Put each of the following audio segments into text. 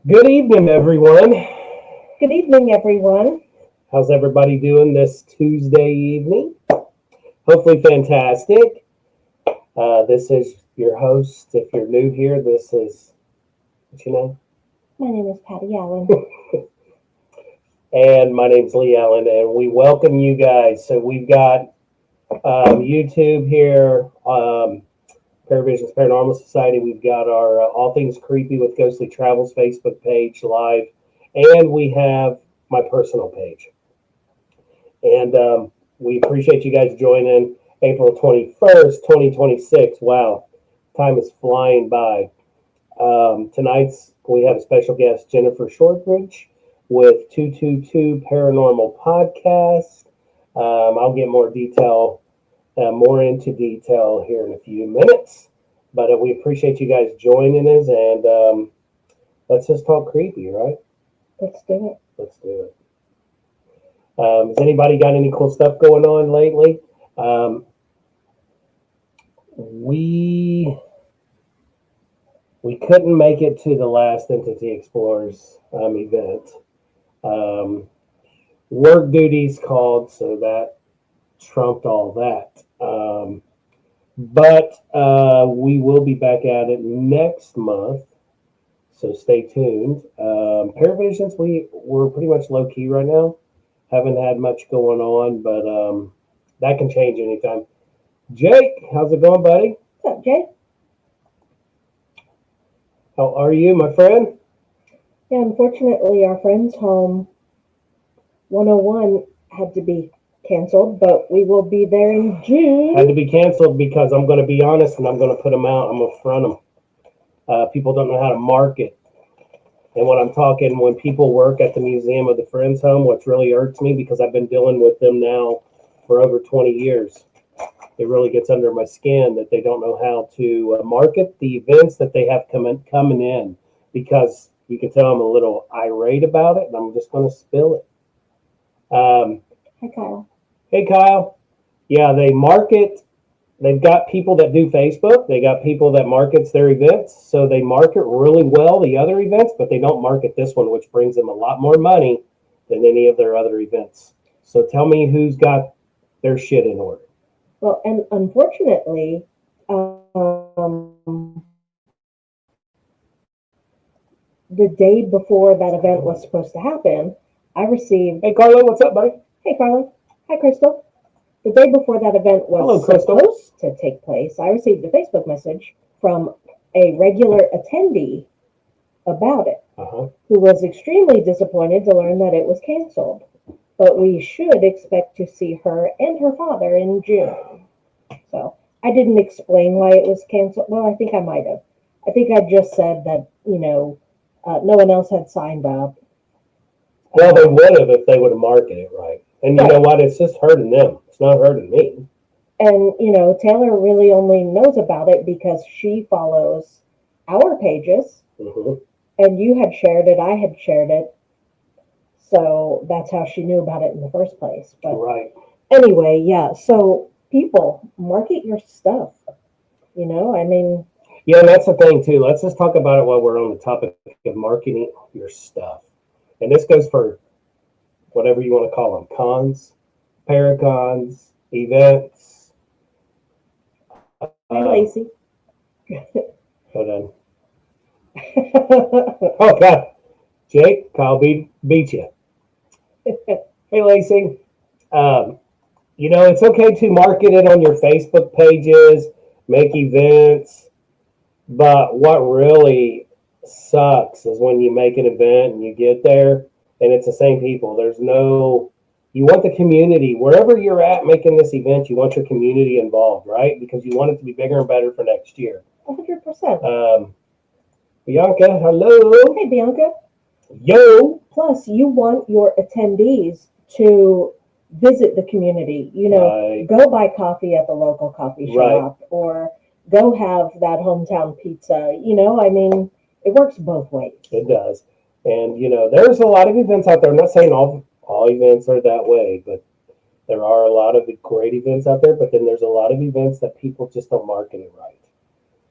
Good evening, everyone. Good evening, everyone. How's everybody doing this Tuesday evening? Hopefully, fantastic. This is your host. If you're new here, this is what's your name? My name is Patty Allen. And my name's Lee Allen, and we welcome you guys. So we've got YouTube here, Paravisions Paranormal Society. We've got our All Things Creepy with Ghostly Travels Facebook page live, and we have my personal page. And we appreciate you guys joining April 21st, 2026. Wow, time is flying by. Tonight's we have a special guest, Jennifer Shortridge with 222 Paranormal Podcast. I'll get more into detail here in a few minutes. But we appreciate you guys joining us, and let's just talk creepy, right? Let's do it. Let's do it. Has anybody got any cool stuff going on lately? We couldn't make it to the last Entity Explorers event. Work duties called, so that trumped all that. But we will be back at it next month, so stay tuned. Paravisions, we're pretty much low key right now. Haven't had much going on, but that can change anytime. Jake, how's it going, buddy? What's up, Jay? How are you, my friend? Yeah, unfortunately, our friend's home 101 had to be canceled, but we will be there in June. Had to be canceled because I'm going to be honest and I'm going to put them out. I'm going to front them. People don't know how to market. And when I'm talking, when people work at the Museum of the Friends Home, which really irks me because I've been dealing with them now for over 20 years. It really gets under my skin that they don't know how to market the events that they have coming in, because you can tell I'm a little irate about it, and I'm just going to spill it. Hi, Kyle. Hey, Kyle. Yeah, they market. They've got people that do Facebook. They got people that markets their events. So they market really well the other events, but they don't market this one, which brings them a lot more money than any of their other events. So tell me who's got their shit in order. Well, and unfortunately, the day before that event was supposed to happen, I received. Hey, Carlo, what's up, buddy? Hey, Carlo. Hi, Crystal. The day before that event was supposed to take place, I received a Facebook message from a regular attendee about it, who was extremely disappointed to learn that it was canceled. But we should expect to see her and her father in June. So I didn't explain why it was canceled. Well, I think I might have. I think I just said that, no one else had signed up. Well, they would have if they would have marketed it right. And you know what? It's just hurting them. It's not hurting me. And, Taylor really only knows about it because she follows our pages. Mm-hmm. And you had shared it. I had shared it. So that's how she knew about it in the first place. But right. Anyway, yeah. So people, market your stuff. Yeah, and that's the thing, too. Let's just talk about it while we're on the topic of marketing your stuff. And this goes for whatever you want to call them, cons, paracons, events. Hey, Lacey. Hold on. Oh, God. Jake, Kyle beat you. Hey, Lacey. It's okay to market it on your Facebook pages, make events, but what really sucks is when you make an event and you get there and it's the same people. You want the community, wherever you're at making this event, you want your community involved, right? Because you want it to be bigger and better for next year. 100%. Bianca, hello. Hey, Bianca. Yo. Plus, you want your attendees to visit the community. Right. Go buy coffee at the local coffee shop, or go have that hometown pizza. It works both ways. It does. And, there's a lot of events out there. I'm not saying all events are that way, but there are a lot of great events out there. But then there's a lot of events that people just don't market it right.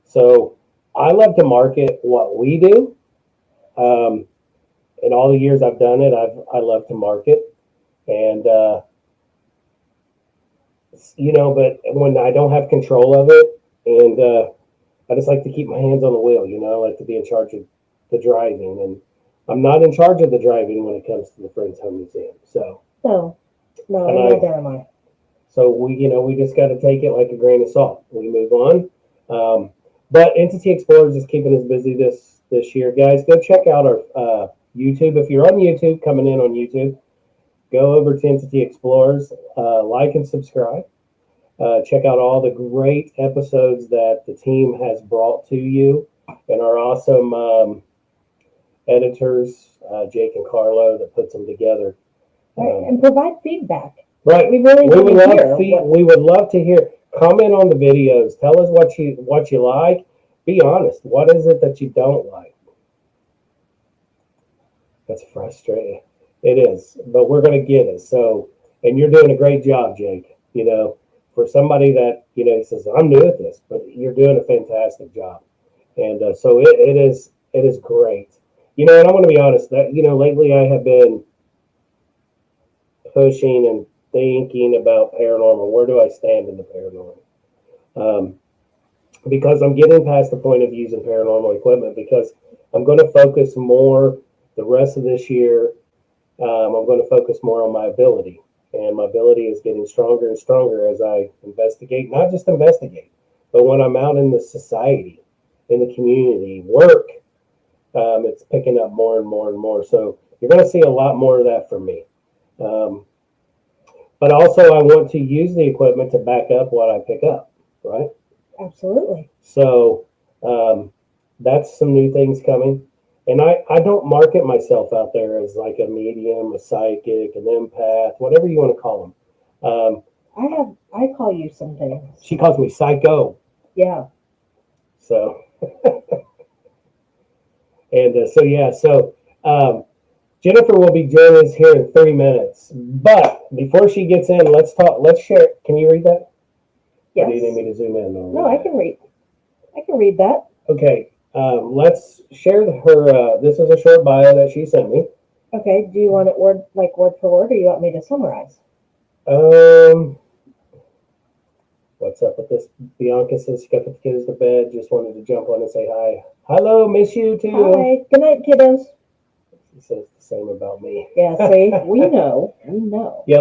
So I love to market what we do. In all the years I've done it, I love to market, and but when I don't have control of it, and I just like to keep my hands on the wheel. I like to be in charge of the driving, and I'm not in charge of the driving when it comes to the Friends Home Museum. So No, And neither am I. so we just got to take it like a grain of salt. We move on. But Entity Explorers is keeping us busy this year, guys. Go check out our YouTube. If you're on YouTube, coming in on YouTube, go over to Entity Explorers, like and subscribe. Check out all the great episodes that the team has brought to you, and our awesome editors, Jake and Carlo, that puts them together. Right, and provide feedback. Right. We really we would want to hear. we would love to hear. Comment on the videos. Tell us what you like. Be honest. What is it that you don't like? That's frustrating. It is, but we're going to get it. So, and you're doing a great job, Jake. For somebody that says I'm new at this, but you're doing a fantastic job. And so it is great. And I want to be honest that lately I have been pushing and thinking about paranormal. Where do I stand in the paranormal? Because I'm getting past the point of using paranormal equipment, because I'm going to focus more the rest of this year. I'm going to focus more on my ability, and my ability is getting stronger and stronger as I investigate, not just investigate, but when I'm out in the society, in the community, work, it's picking up more and more and more. So you're going to see a lot more of that from me. But also, I want to use the equipment to back up what I pick up, right? Absolutely. So that's some new things coming. And I don't market myself out there as like a medium, a psychic, an empath, whatever you want to call them. I call you some things. She calls me psycho. Yeah. So, and so Jennifer will be joining us here in 3 minutes. But before she gets in, let's talk. Let's share. Can you read that? Yes. Or do you need me to zoom in? No, I can read. I can read that. Okay. Let's share her. This is a short bio that she sent me. Okay. Do you want it word for word, or you want me to summarize? What's up with this? Bianca says she got the kids to bed. Just wanted to jump on and say hi. Hello, miss you too. Hi. Good night, kiddos. She says the same about me. Yeah. See, we know. We know. Yeah.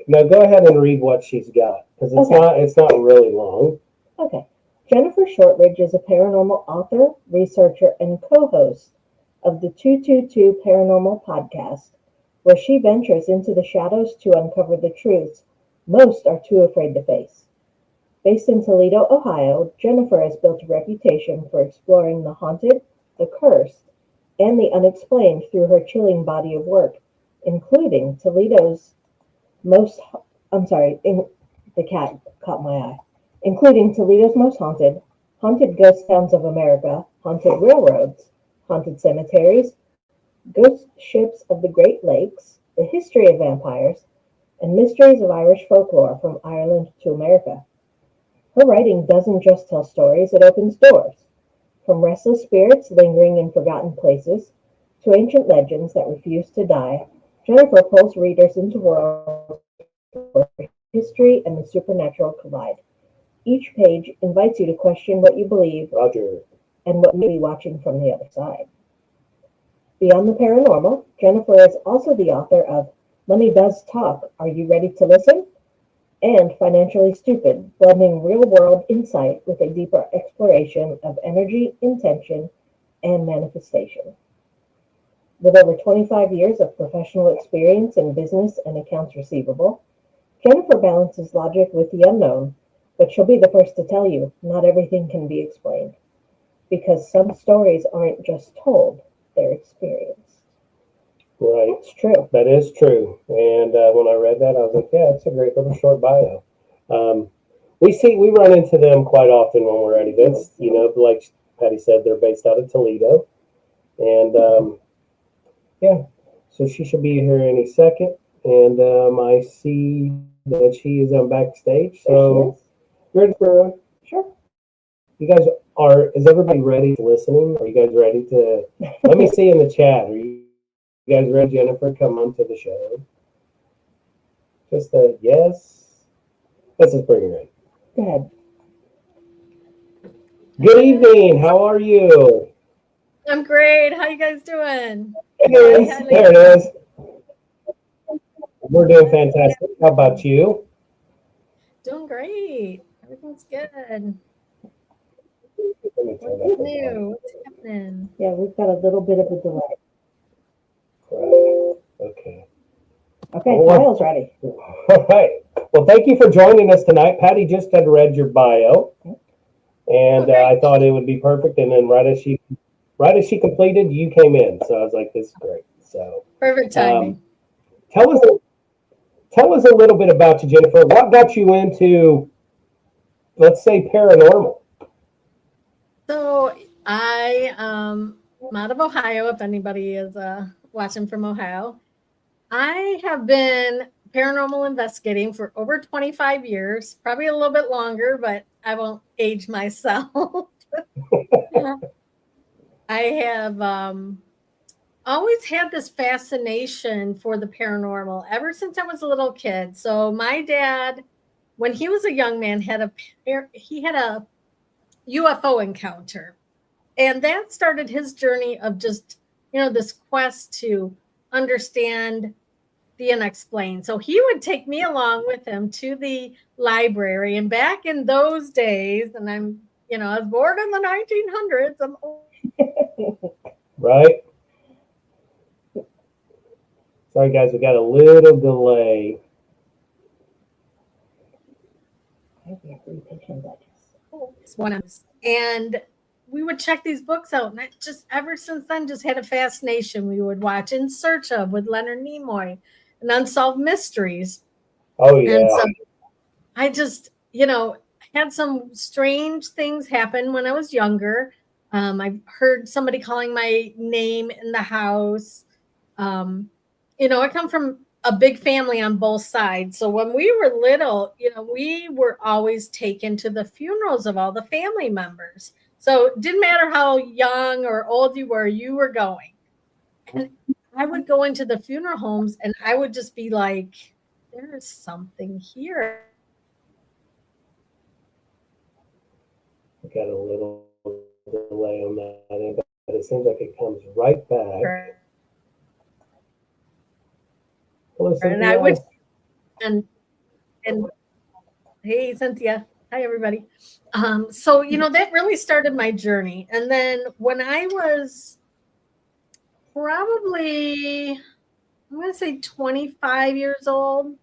Now go ahead and read what she's got, because it's not really long. Okay. Jennifer Shortridge is a paranormal author, researcher, and co-host of the 222 Paranormal Podcast, where she ventures into the shadows to uncover the truths most are too afraid to face. Based in Toledo, Ohio, Jennifer has built a reputation for exploring the haunted, the cursed, and the unexplained through her chilling body of work, including the cat caught my eye. Including Toledo's Most Haunted, Haunted Ghost Towns of America, Haunted Railroads, Haunted Cemeteries, Ghost Ships of the Great Lakes, The History of Vampires, and Mysteries of Irish Folklore from Ireland to America. Her writing doesn't just tell stories, it opens doors. From restless spirits lingering in forgotten places to ancient legends that refuse to die, Jennifer pulls readers into worlds where history and the supernatural collide. Each page invites you to question what you believe, Roger, and what may be watching from the other side. Beyond the paranormal, Jennifer is also the author of Money Does Talk, Are You Ready to Listen? And Financially Stupid, blending real-world insight with a deeper exploration of energy, intention, and manifestation. With over 25 years of professional experience in business and accounts receivable, Jennifer balances logic with the unknown, but she'll be the first to tell you not everything can be explained, because some stories aren't just told, they're experienced. right. It's true. That is true. And when I read that, I was like, yeah, it's a great little short bio. We run into them quite often when we're at events. Like Patty said, they're based out of Toledo. And yeah, so she should be here any second. And I see that she is backstage. So, ready for Sure. you guys Is everybody ready to listening? Are you guys ready to? Let me see in the chat. Are you guys ready, Jennifer? Come on to the show. Just a yes. This is pretty great. Go ahead. Good evening. How are you? I'm great. How you guys doing? There it is. There it is. We're doing fantastic. How about you? Doing great. Everything's good. Let me turn What's that new? What's happening? Yeah, we've got a little bit of a delay. Right. Okay. Okay, Well, Kyle's ready. All right. Well, thank you for joining us tonight. Patty just had read your bio, and I thought it would be perfect. And then right as she completed, you came in. So I was like, "This is great." So Perfect timing. tell us a little bit about you, Jennifer. What got you into, let's say, paranormal? So I'm out of Ohio. If anybody is watching from Ohio, I have been paranormal investigating for over 25 years, probably a little bit longer, but I won't age myself. I have always had this fascination for the paranormal ever since I was a little kid. So my dad, when he was a young man, had a UFO encounter, and that started his journey of just this quest to understand the unexplained. So he would take me along with him to the library, and back in those days, and I was born in the 1900s. I'm old. Right. Sorry, guys, we got a little delay. And we would check these books out, and I just ever since then just had a fascination. We would watch In Search of with Leonard Nimoy and Unsolved Mysteries. Oh yeah. And so I just had some strange things happen when I was younger. I heard somebody calling my name in the house. I come from a big family on both sides. So when we were little, we were always taken to the funerals of all the family members. So it didn't matter how young or old you were going. And I would go into the funeral homes and I would just be like, there's something here. We got a little delay on that, but it seems like it comes right back. Hello, And I would, and hey, Cynthia. Hi, everybody. So, that really started my journey. And then when I was probably, I'm going to say 25 years old,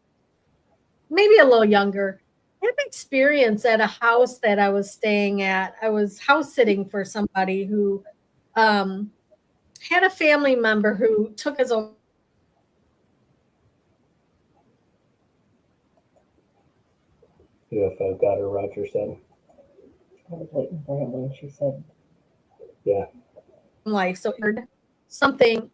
maybe a little younger, I had an experience at a house that I was staying at. I was house sitting for somebody who had a family member who took his own. UFO got her, Roger said. I was waiting for him when she said, yeah. Life. So I heard something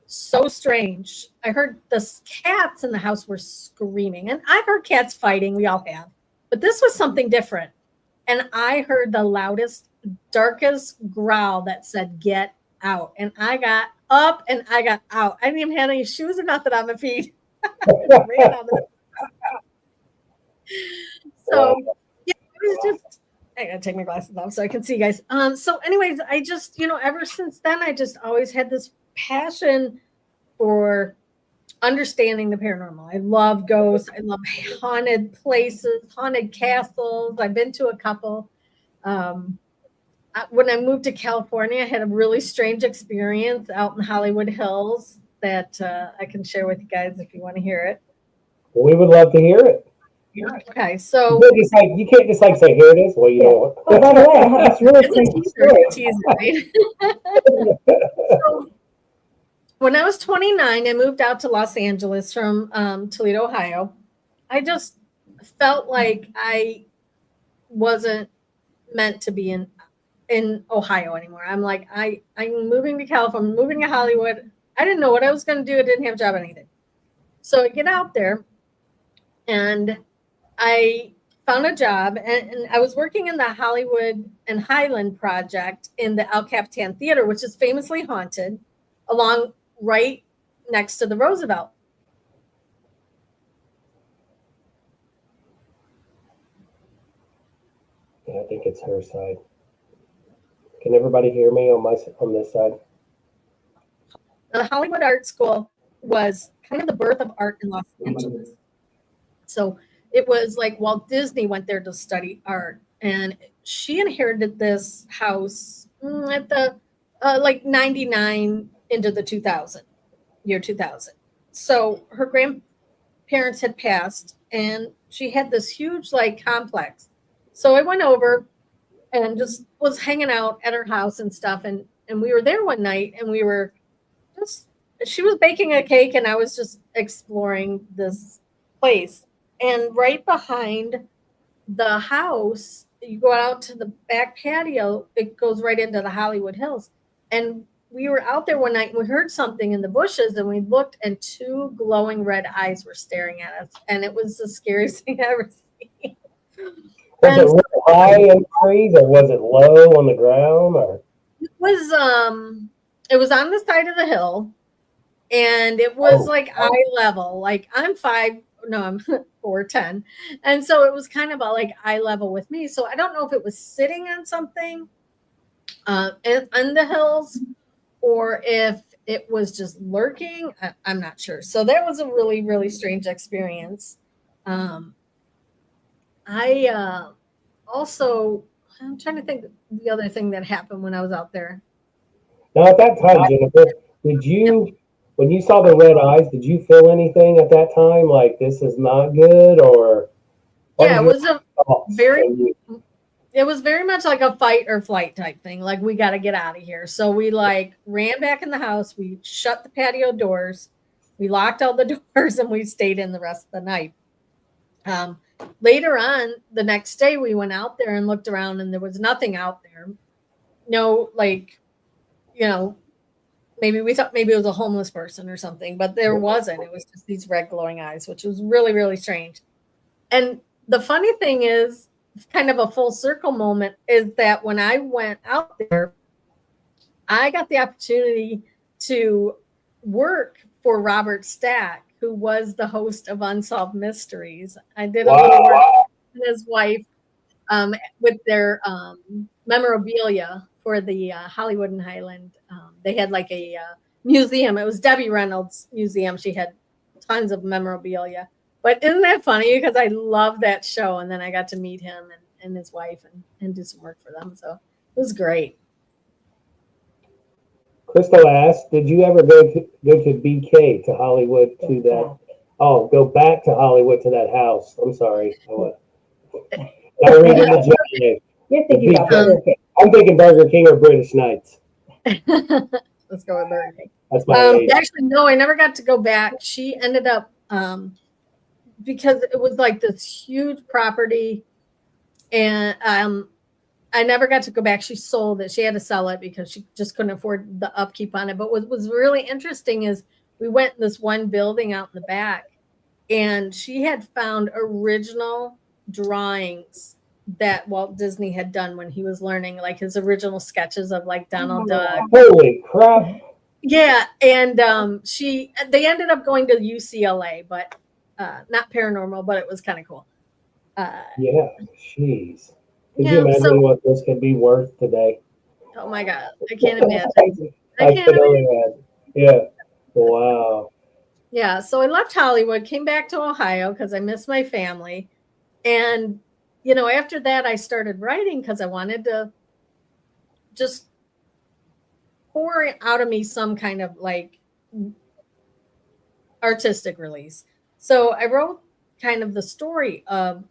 so strange. I heard the cats in the house were screaming, and I've heard cats fighting. We all have, but this was something different. And I heard the loudest, darkest growl that said, "Get out." And I got up and I got out. I didn't even have any shoes or nothing on my feet. So yeah, it was just, I gotta take my glasses off so I can see you guys. So anyways, I just, ever since then, I just always had this passion for understanding the paranormal. I love ghosts. I love haunted places, haunted castles. I've been to a couple. When I moved to California, I had a really strange experience out in Hollywood Hills that I can share with you guys if you want to hear it. We would love to hear it. Okay, so you can't just say here it is. Well, you know what? Oh, by the way, I have this really crazy story. So, when I was 29, I moved out to Los Angeles from Toledo, Ohio. I just felt like I wasn't meant to be in Ohio anymore. I'm like, I'm moving to California, I'm moving to Hollywood. I didn't know what I was going to do. I didn't have a job or anything. So I get out there and I found a job, and I was working in the Hollywood and Highland project in the El Capitan Theater, which is famously haunted, along right next to the Roosevelt. Yeah, I think it's her side. Can everybody hear me on this side? The Hollywood Art School was kind of the birth of art in Los Angeles. So it was like Walt Disney went there to study art, and she inherited this house at the like 99 into the year 2000. So her grandparents had passed, and she had this huge like complex. So I went over and just was hanging out at her house and stuff, and we were there one night, and we were just she was baking a cake, and I was just exploring this place. And right behind the house, you go out to the back patio, it goes right into the Hollywood Hills. And we were out there one night and we heard something in the bushes, and we looked, and two glowing red eyes were staring at us. And it was the scariest thing I ever seen. Was it really high in the trees, or was it low on the ground? Or it was on the side of the hill, and it was like eye level. Like I'm 4'10", and so it was kind of like eye level with me. So I don't know if it was sitting on something in the hills, or if it was just lurking. I'm not sure. So that was a really, really strange experience. I also, I'm trying to think the other thing that happened when I was out there. Now, at that time, Jennifer, did you, when you saw the red eyes, did you feel anything at that time? Like, this is not good, or? Yeah, it was very much like a fight or flight type thing. Like, we got to get out of here. So we like ran back in the house. We shut the patio doors. We locked all the doors, and we stayed in the rest of the night. Later on, the next day, we went out there and looked around, and there was nothing out there. No, like, maybe we thought maybe it was a homeless person or something, but there wasn't. It was just these red glowing eyes, which was really, really strange. And the funny thing is, kind of a full circle moment, is that when I went out there, I got the opportunity to work for Robert Stack, who was the host of Unsolved Mysteries. I did a little work with his wife with their memorabilia for the Hollywood and Highland. They had like a museum. It was Debbie Reynolds' museum. She had tons of memorabilia. But isn't that funny? Because I love that show. And then I got to meet him and his wife and do some work for them. So it was great. Crystal asked, did you ever go to BK, to Hollywood, to that? Oh, go back to Hollywood to that house. I'm sorry. I read in the JA. You're thinking about Burger King. I'm thinking Burger King or British Knights. Let's go with Burger King. That's my actually, no, I never got to go back. She ended up because it was like this huge property, and I never got to go back. She sold it. She had to sell it because she just couldn't afford the upkeep on it. But what was really interesting is we went in this one building out in the back, and she had found original drawings that Walt Disney had done when he was learning, like his original sketches of like Donald Duck. Holy crap. Yeah. And they ended up going to UCLA, but not paranormal, but it was kind of cool. Yeah. Jeez. Could you imagine what this could be worth today? Oh my God. I can't imagine. I can't imagine. Yeah. Wow. Yeah. So I left Hollywood, came back to Ohio because I missed my family. And, after that, I started writing because I wanted to just pour out of me some kind of like artistic release. So I wrote kind of the story of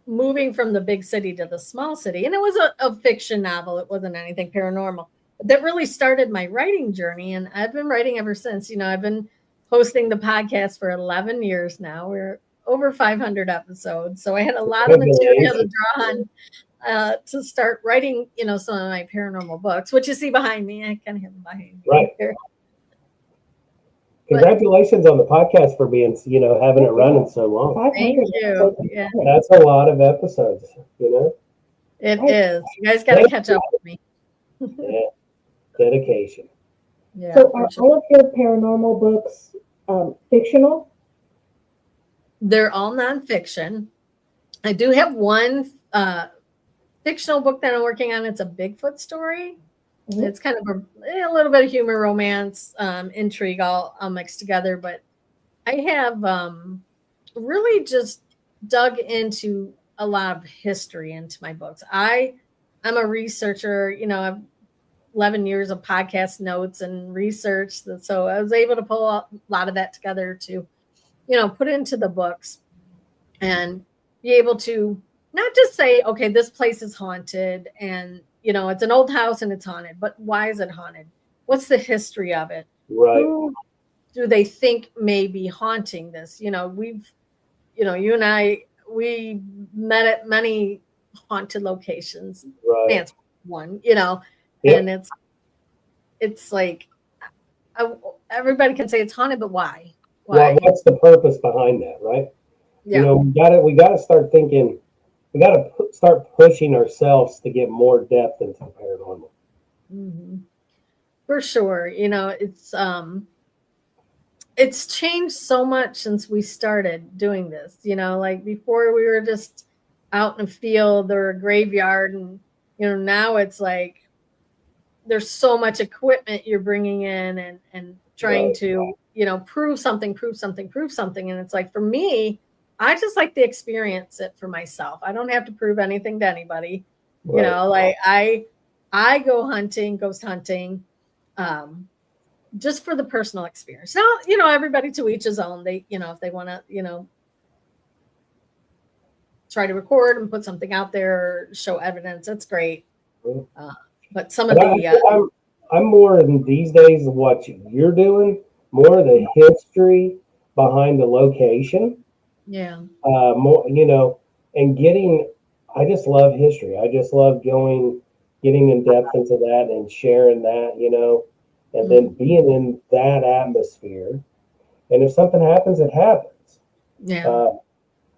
moving from the big city to the small city. And it was a fiction novel. It wasn't anything paranormal. But that really started my writing journey. And I've been writing ever since. I've been hosting the podcast for 11 years now. We're over 500 episodes. So I had a lot of material to draw on to start writing, some of my paranormal books, which you see behind me. I kind of have them behind me. Right. Here. Congratulations on the podcast for being, having it running so long. 500 Thank you. episodes. Yeah, That's a lot of episodes, it is. You guys got to catch up with me. Yeah, dedication. Yeah. So are all of your paranormal books fictional? They're all nonfiction. I do have one fictional book that I'm working on. It's a Bigfoot story. Mhm. It's kind of a little bit of humor, romance, intrigue, all mixed together. But I have really just dug into a lot of history into my books. I'm a researcher. I've 11 years of podcast notes and research. So I was able to pull a lot of that together to, put into the books and be able to not just say, okay, this place is haunted and, it's an old house and it's haunted, but why is it haunted? What's the history of it? Right. Who do they think may be haunting this? You and I, we met at many haunted locations. Right. That's one, Yep. and it's like everybody can say it's haunted, but why? Well, what's the purpose behind that, right? Yeah. We gotta start thinking. We gotta start pushing ourselves to get more depth into the paranormal. Mm-hmm. For sure, it's changed so much since we started doing this. Like before we were just out in a field or a graveyard, and now it's like there's so much equipment you're bringing in and trying to prove something, and it's like, for me, I just like to experience it for myself. I don't have to prove anything to anybody. Right. Like I go hunting, ghost hunting, just for the personal experience. Now, everybody to each his own. They, if they want to, try to record and put something out there or show evidence, that's great. But some of I'm more in these days of what you're doing, more the history behind the location. Yeah. More, and I just love history. I just love getting in depth into that and sharing that, and then being in that atmosphere. And if something happens, it happens. Yeah.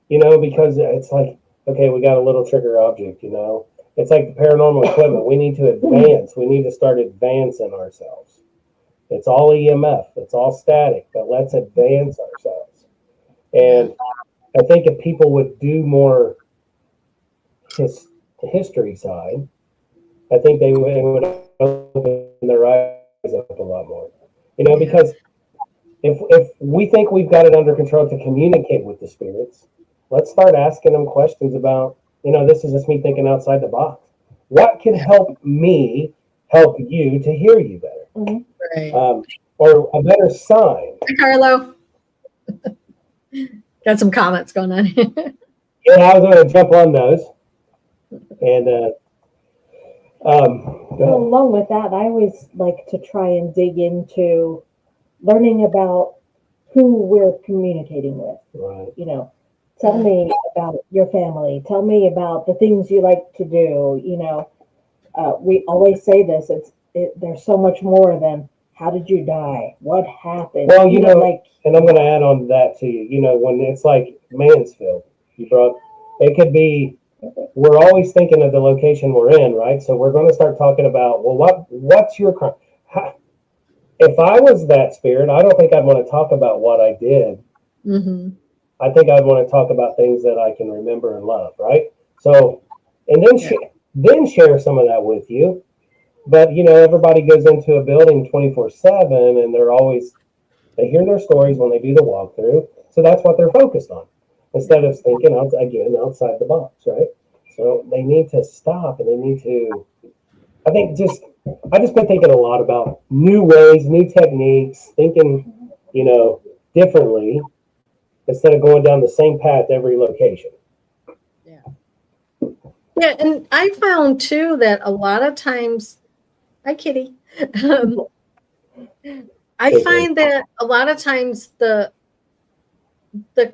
Because it's like, okay, we got a little trigger object, It's like the paranormal equipment. We need to advance. We need to start advancing ourselves. It's all EMF. It's all static, but let's advance ourselves. And I think if people would do more the history side, I think they would open their eyes up a lot more. Because if we think we've got it under control to communicate with the spirits, let's start asking them questions about, this is just me thinking outside the box. What can help me help you to hear you better? Mm-hmm. Right. Or a better sign. Hi, Carlo. Got some comments going on. Yeah, I was going to jump on those. And along with that, I always like to try and dig into learning about who we're communicating with. Right. Tell me about your family. Tell me about the things you like to do. We always say this. There's so much more than how did you die? What happened? Well, and I'm going to add on to that to you. When it's like Mansfield, it could be. We're always thinking of the location we're in, right? So we're going to start talking about, well, what's your crime? If I was that spirit, I don't think I'd want to talk about what I did. Mm-hmm. I think I'd want to talk about things that I can remember and love, right? So, and then share some of that with you. But, everybody goes into a building 24/7 and they hear their stories when they do the walkthrough. So that's what they're focused on instead of thinking outside the box, right? So they need to stop and they need to, I've just been thinking a lot about new ways, new techniques, thinking, differently instead of going down the same path every location. Yeah. Yeah, and I found too that a lot of times, hi Kitty. I find that a lot of times the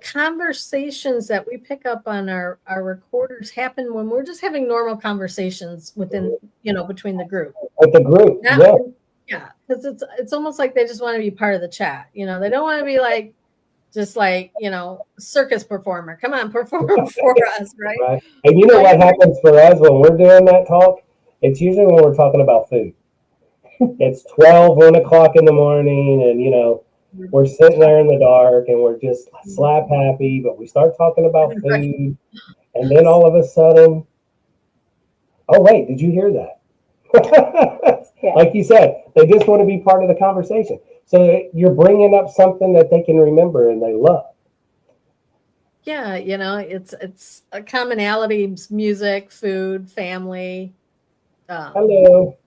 conversations that we pick up on our recorders happen when we're just having normal conversations within, between the group. With the group, Yeah, because it's almost like they just want to be part of the chat. You know, they don't want to be like just like, you know, circus performer. Come on, perform for us, right? Right. And you know what happens for us when we're doing that talk? It's usually when we're talking about food. It's 1 o'clock in the morning, and you know, we're sitting there in the dark and we're just slap happy, but we start talking about food, and then all of a sudden, oh wait, did you hear that? Yeah. Like you said, they just want to be part of the conversation. So you're bringing up something that they can remember and they love. Yeah, you know, it's a commonality: music, food, family. Hello.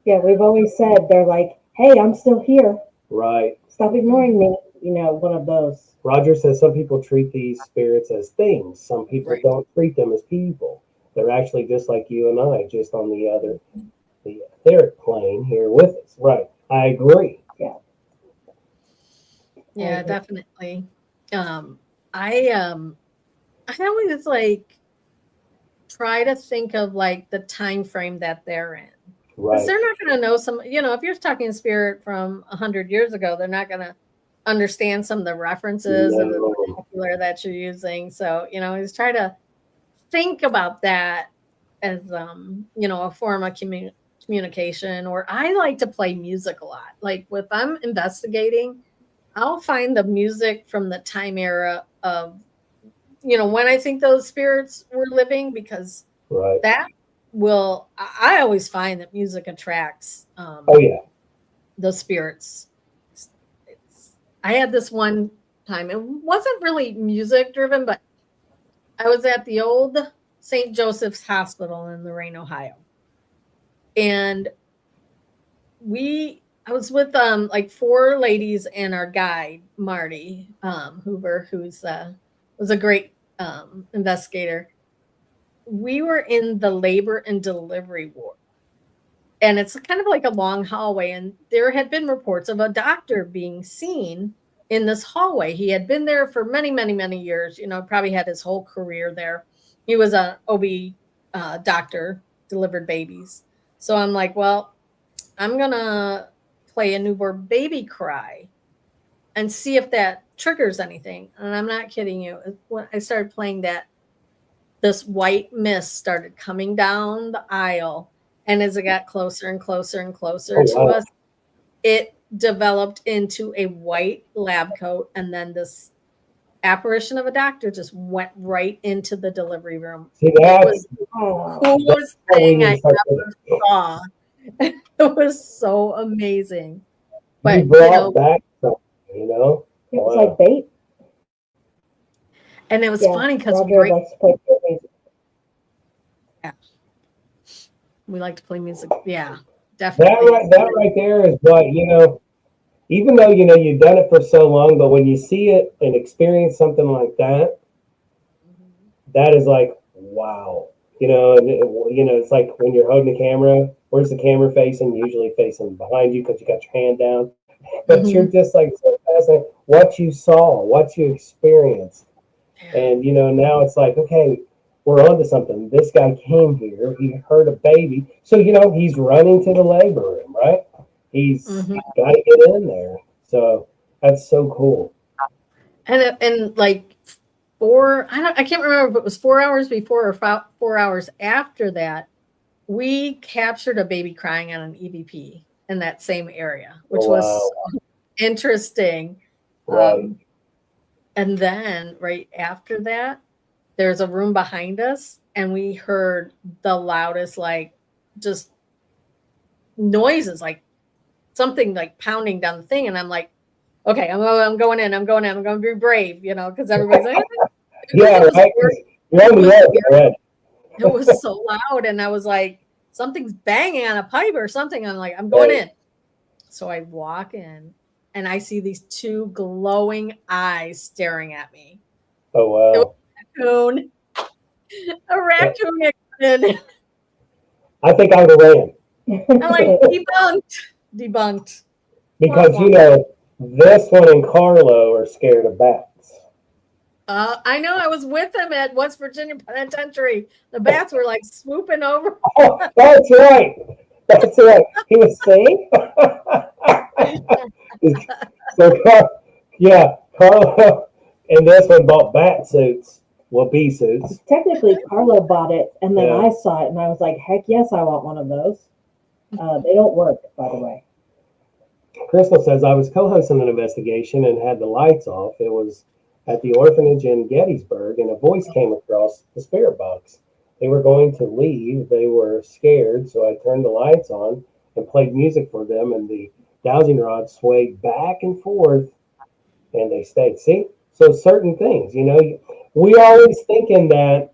Yeah, we've always said they're like, "Hey, I'm still here. Right. Stop ignoring me." You know, one of those. Roger says some people treat these spirits as things. Some people Right. don't treat them as people. They're actually just like you and I, just on the etheric plane here with us. Right. I agree. Yeah, definitely. I always like try to think of like the time frame that they're in. Because Right. they're not going to know some, you know, if you're talking spirit from 100 years ago, they're not going to understand some of the references and the No. vernacular that you're using. So, you know, just try to think about that as, you know, a form of communication. Or I like to play music a lot. Like if I'm investigating, I'll find the music from the time era of, you know, when I think those spirits were living, because Right. that will, I always find that music attracts Oh yeah. the spirits. I had this one time, it wasn't really music driven, but I was at the old St. Joseph's Hospital in Lorain, Ohio. And I was with like 4 ladies and our guide, Marty Hoover, who's was a great investigator. We were in the labor and delivery ward. And it's kind of like a long hallway. And there had been reports of a doctor being seen in this hallway. He had been there for many, many, many years, you know, probably had his whole career there. He was an OB doctor, delivered babies. So I'm like, well, I'm going to play a newborn baby cry and see if that triggers anything. And I'm not kidding you. When I started playing that, this white mist started coming down the aisle. And as it got closer and closer and closer to us, it developed into a white lab coat. And then this apparition of a doctor just went right into the delivery room. See, It was the coolest thing I ever saw. It was so amazing. But you brought back something, you know? It was like bait. And it was funny because we like to play music. Yeah, definitely. That right there is what, you know, even though, you know, you've done it for so long, but when you see it and experience something like that, that is like, wow. You know, and you know, it's like when you're holding the camera, where's the camera facing? Usually facing behind you because you got your hand down. But you're just like so fascinated what you saw, what you experienced. And, you know, now it's like, okay, we're onto something. This guy came here, he heard a baby. So, you know, he's running to the labor room, right? He's got to get in there. So that's so cool. And like I can't remember if it was 4 hours before or 4 hours after that, we captured a baby crying on an EVP in that same area, which was so interesting. Right. And then right after that, there's a room behind us, and we heard the loudest, like, just noises, like something like pounding down the thing. And I'm like, okay, I'm going in. I'm going to be brave, you know, because everybody's like, yeah, right. It was so loud, and I was like, something's banging on a pipe or something. I'm like, I'm going in. So I walk in, and I see these 2 glowing eyes staring at me. Oh wow! It was a raccoon. I think I would have ran. I'm like, debunked. Because you know, this one and Carlo are scared of bats. I know. I was with him at West Virginia Penitentiary. The bats were like swooping over. Oh, that's right. That's right. He was saying. So, yeah, Carlo and this one bought bat suits. Well, bee suits. Technically, Carlo bought it, and then Yeah. I saw it, and I was like, heck yes, I want one of those. They don't work, by the way. Crystal says, I was co-hosting an investigation and had the lights off. It was at the orphanage in Gettysburg, and a voice came across the spirit box. They were going to leave. They were scared, so I turned the lights on and played music for them, and the dowsing rod swayed back and forth, and they stayed. See? So certain things, we always thinking that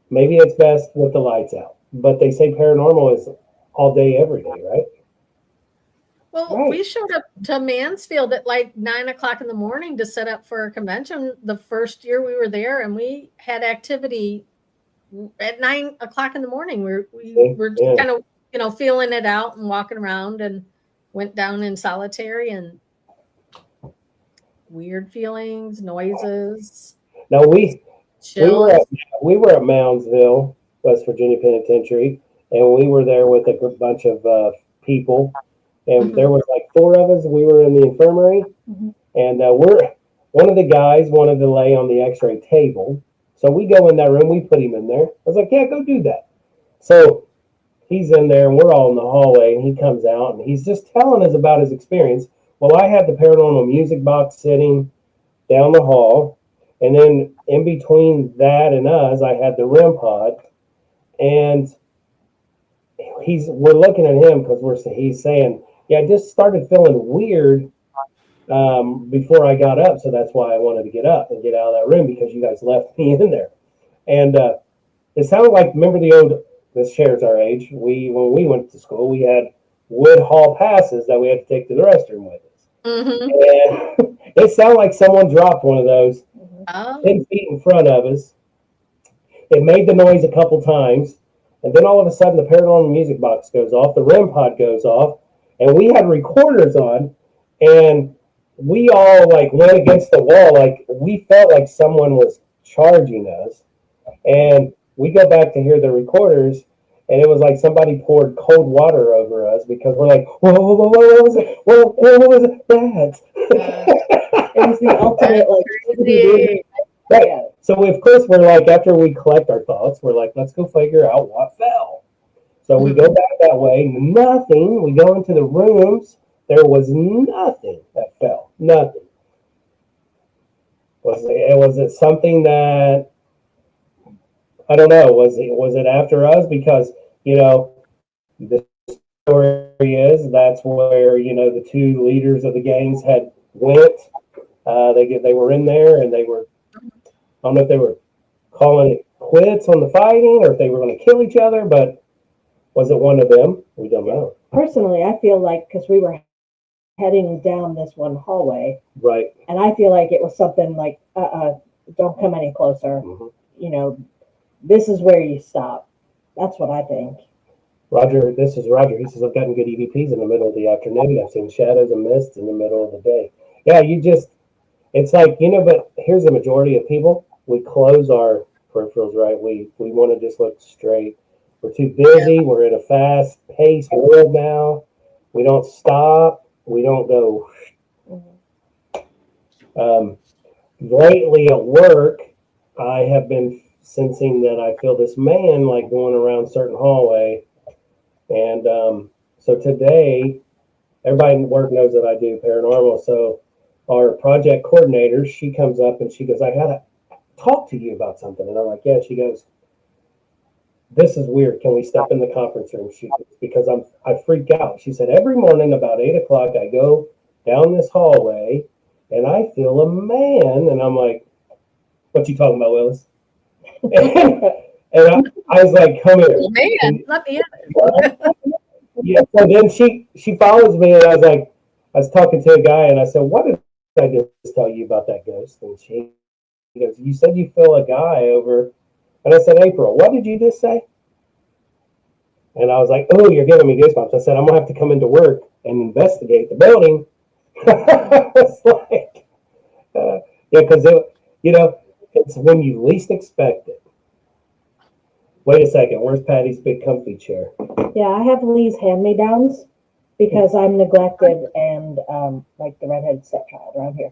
maybe it's best with the lights out, but they say paranormal is all day, every day, right? Well, Right. we showed up to Mansfield at like 9 o'clock in the morning to set up for a convention the first year we were there, and we had activity at 9 o'clock in the morning. We were Yeah. kind of, feeling it out and walking around, and went down in solitary, and weird feelings, noises. Now we were Chills. at Moundsville, West Virginia Penitentiary, and we were there with a bunch of people, and there was like 4 of us. We were in the infirmary, and one of the guys wanted to lay on the X-ray table, so we go in that room. We put him in there. I was like, "Yeah, go do that." So he's in there, and we're all in the hallway, and he comes out, and he's just telling us about his experience. Well, I had the paranormal music box sitting down the hall, and then in between that and us, I had the REM pod, and we're looking at him because he's saying, "Yeah, I just started feeling weird before I got up, so that's why I wanted to get up and get out of that room because you guys left me in there." And it sounded like, remember this shares our age. When we went to school, we had wood hall passes that we had to take to the restroom with us. And it sounded like someone dropped one of those 10 feet in front of us. It made the noise a couple times, and then all of a sudden the paranormal music box goes off, the REM pod goes off, and we had recorders on, and we all like went against the wall, like we felt like someone was charging us. And we go back to hear the recorders, and it was like somebody poured cold water over us because we're like, whoa, whoa, whoa, what was it? What was that? It was the ultimate, like, right. Yeah. So of course we're like, after we collect our thoughts, we're like, let's go figure out what fell. So we go back that way, nothing. We go into the rooms. There was nothing that fell. Nothing. Was it something that, I don't know, was it after us? Because, the story is that's where, the 2 leaders of the gangs had went. They were in there, and they were, I don't know if they were calling it quits on the fighting or if they were going to kill each other, but was it one of them? We don't know. Personally, I feel like, because we were heading down this one hallway, right, and I feel like it was something like, don't come any closer. This is where you stop. That's what I think. Roger, this is Roger. He says, I've gotten good EVPs in the middle of the afternoon. I've seen shadows and mists in the middle of the day. Yeah, it's like, but here's the majority of people. We close our peripherals, right? We want to just look straight. We're too busy. We're in a fast-paced world now. We don't stop. We don't go. Lately at work, I have been sensing that I feel this man like going around certain hallway. And so today, everybody in work knows that I do paranormal. So our project coordinator, she comes up and she goes, I got to talk to you about something. And I'm like, yeah. She goes, this is weird. Can we step in the conference room? She goes, because I freak out. She said, every morning about 8 o'clock, I go down this hallway and I feel a man. And I'm like, what you talking about, Willis? And I was like, come here. Man, let me in. Yeah. So then she follows me, and I was talking to a guy, and I said, what did I just tell you about that ghost? And she goes, you said you feel a guy over. And I said, April, what did you just say? And I was like, oh, you're giving me goosebumps. I said, I'm going to have to come into work and investigate the building. I was like, yeah, because, it's when you least expect it. Wait a second. Where's Patty's big comfy chair? Yeah, I have Lee's hand-me-downs, because I'm neglected and like the redheaded stepchild around here.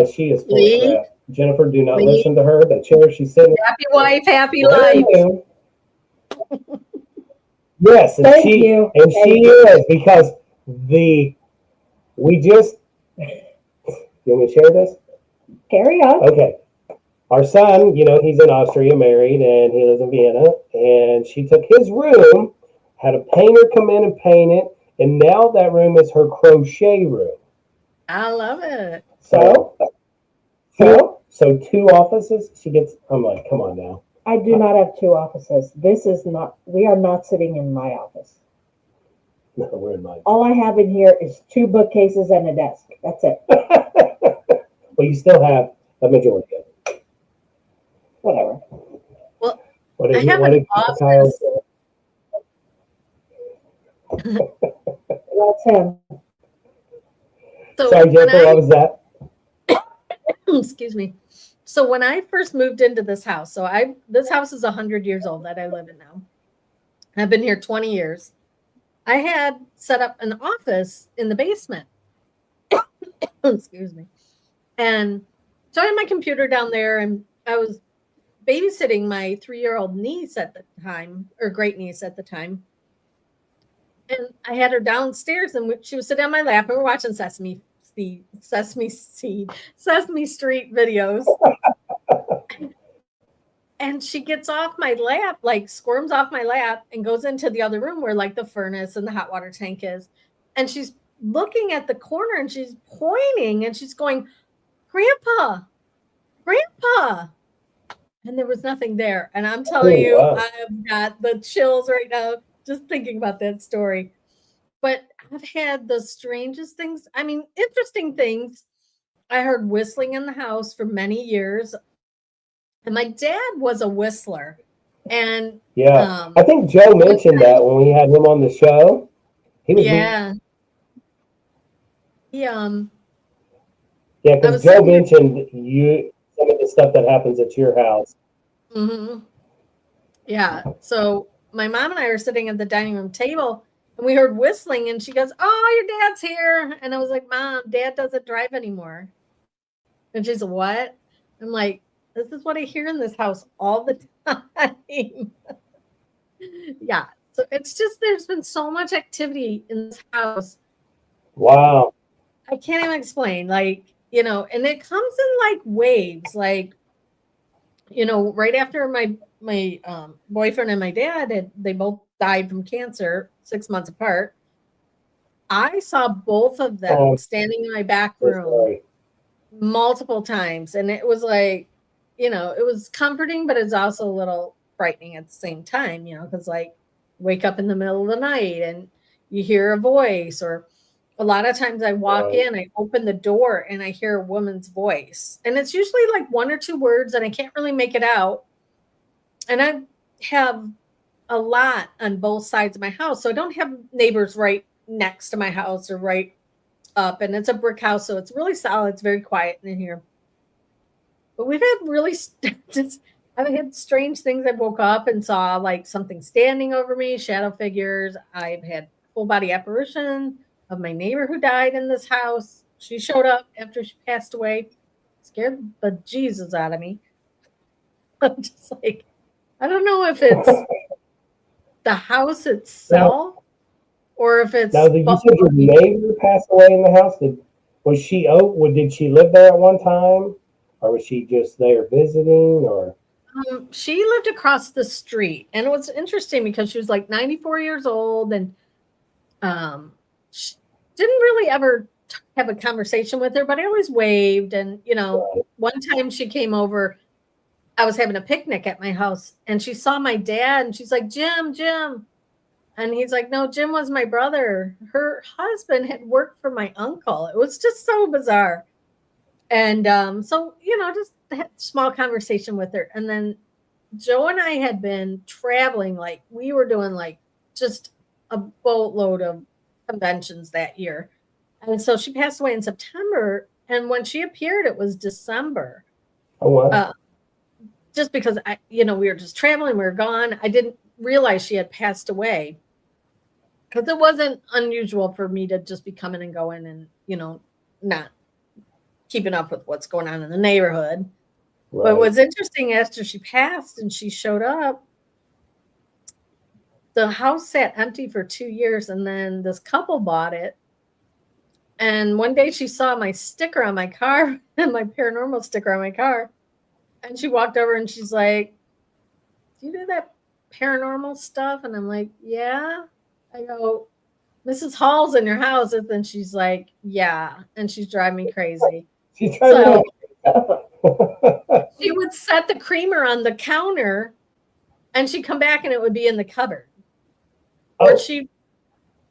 She is full of Lee? crap. Jennifer, do not Lee? listen to her. The chair she's sitting in. Happy wife, happy life. Yes, and Thank she you. and Thank she you. is because we just. You want me to share this? Carry on. Okay. Our son, he's in Austria, married, and he lives in Vienna. And she took his room, had a painter come in and paint it, and now that room is her crochet room. I love it. So two offices. I'm like, come on now. I do not have two offices. We are not sitting in my office. No, we're in mine. All I have in here is two bookcases and a desk. That's it. Well, you still have a majority of it. Whatever. Well, What I did have what an did office. Kyle say? That's him. So Sorry, when Jennifer, what was that? excuse me. So when I first moved into this house, this house is 100 years old that I live in now. I've been here 20 years. I had set up an office in the basement. Excuse me. And so I had my computer down there, and I was babysitting my 3-year-old niece at the time, or great niece at the time. And I had her downstairs, and she was sitting on my lap, and we're watching Sesame Street videos. And she gets off my lap, like squirms off my lap, and goes into the other room where like the furnace and the hot water tank is. And she's looking at the corner, and she's pointing, and she's going, Grandpa, Grandpa. And there was nothing there. And I'm telling you, wow. I've got the chills right now just thinking about that story. But I've had the strangest things. I mean, interesting things. I heard whistling in the house for many years. And my dad was a whistler. And yeah, I think Joe mentioned that when we had him on the show. He was because Joe mentioned some of the stuff that happens at your house. Mm-hmm. Yeah. So my mom and I were sitting at the dining room table, and we heard whistling, and she goes, "Oh, your dad's here." And I was like, "Mom, Dad doesn't drive anymore." And she's like, "What?" I'm like, "This is what I hear in this house all the time." Yeah. So it's just, there's been so much activity in this house. Wow. I can't even explain. Like, and it comes in like waves. Like, right after my boyfriend and my dad they both died from cancer 6 months apart. I saw both of them standing in my back room multiple times, and it was like, it was comforting, but it's also a little frightening at the same time, because like wake up in the middle of the night and you hear a voice, or a lot of times I walk in, I open the door, and I hear a woman's voice, and it's usually like one or two words, and I can't really make it out. And I have a lot on both sides of my house, so I don't have neighbors right next to my house or right up, and it's a brick house, so it's really solid. It's very quiet in here. But we've had I've had strange things. I woke up and saw like something standing over me, shadow figures. I've had full body apparition of my neighbor who died in this house. She showed up after she passed away, scared the Jesus out of me. I'm just like, I don't know if it's the house itself or if it's. Now, you said your neighbor passed away in the house. Did she live there at one time, or was she just there visiting, or? She lived across the street, and it was interesting because she was like 94 years old, and she didn't really ever have a conversation with her, but I always waved. And one time she came over, I was having a picnic at my house, and she saw my dad, and she's like, Jim, and he's like, no, Jim was my brother. Her husband had worked for my uncle. It was just so bizarre. And so just had a small conversation with her. And then Joe and I had been traveling, like we were doing like just a boatload of conventions that year. And so she passed away in September. And when she appeared, it was December. Oh, wow. Just because we were just traveling, we were gone. I didn't realize she had passed away. because it wasn't unusual for me to just be coming and going and, not keeping up with what's going on in the neighborhood. Right. But what's interesting, after she passed and she showed up, the house sat empty for 2 years, and then this couple bought it. And one day she saw my sticker on my car, and my paranormal sticker on my car. And she walked over and she's like, "Do you do that paranormal stuff?" And I'm like, "Yeah." I go, "Mrs. Hall's in your house." And then she's like, "Yeah." And she's driving me crazy. She's trying She would set the creamer on the counter, and she'd come back and it would be in the cupboard. Oh. Or she'd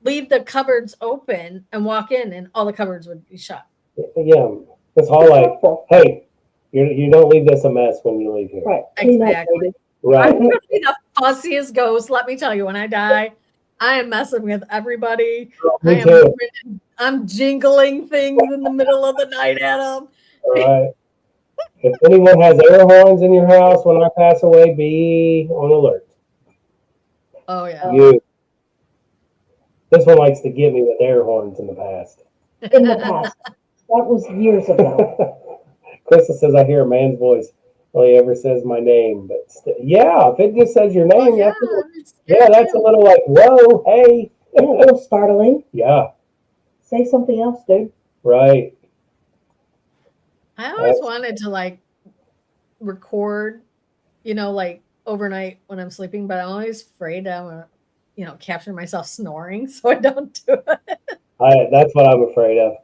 leave the cupboards open and walk in, and all the cupboards would be shut. Yeah, Miss Hall, like, hey, you don't leave this a mess when you leave here. Right. Exactly. Right. I'm gonna be the fussiest ghost. Let me tell you, when I die, I am messing with everybody. Me too. I'm jingling things in the middle of the night at them. All right. If anyone has air horns in your house when I pass away, be on alert. Oh yeah. This one likes to get me with air horns in the past. In the past. That was years ago. Krista says, I hear a man's voice. Well, he ever says my name, but yeah, if it just says your name, that's a little like, whoa, hey. Yeah, a little startling. Yeah. Say something else, dude. Right. I always wanted to like record, like overnight when I'm sleeping, but I'm always afraid I'm gonna, capture myself snoring, so I don't do it. That's what I'm afraid of.